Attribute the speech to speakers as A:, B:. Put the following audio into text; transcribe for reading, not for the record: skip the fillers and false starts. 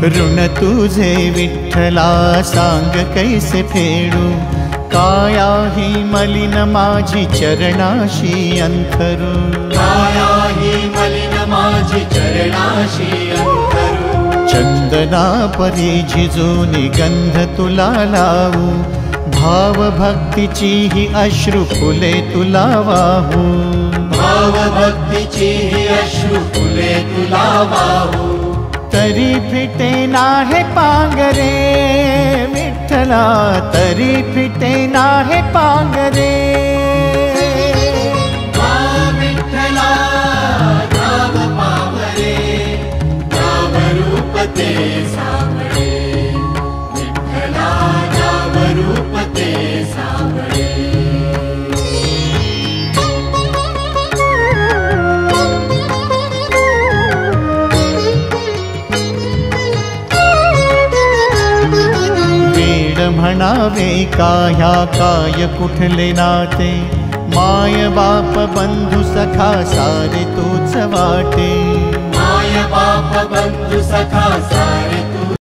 A: ऋण तुझे विठ्ठला सांग कैसे फेडू, काया ही मलिन माझी चरणाशी अंथरू,
B: काया ही मलिन माझी चरणाशी अंथरू।
A: चंदना परी झिजूनी गंध तुला लावू, भाव भक्तीची ही अश्रु फुले तुला वाहू,
B: भाव भक्तीची ही अश्रु फुले तुला वाहू।
A: तरी फिटे नाहे पांगरे विठ्ठला, तरी फिटे नाहे पांगरे।
B: विठ्ठला नाव पावरे, नाव रूप ते सावळे, विठ्ठला नाव रूप ते सावळे।
A: म्हणावे काह्या काय कुठले नाते, माय बाप बंधु सखा सारे तूच वाटे,
B: माय बाप बंधु सखा सारे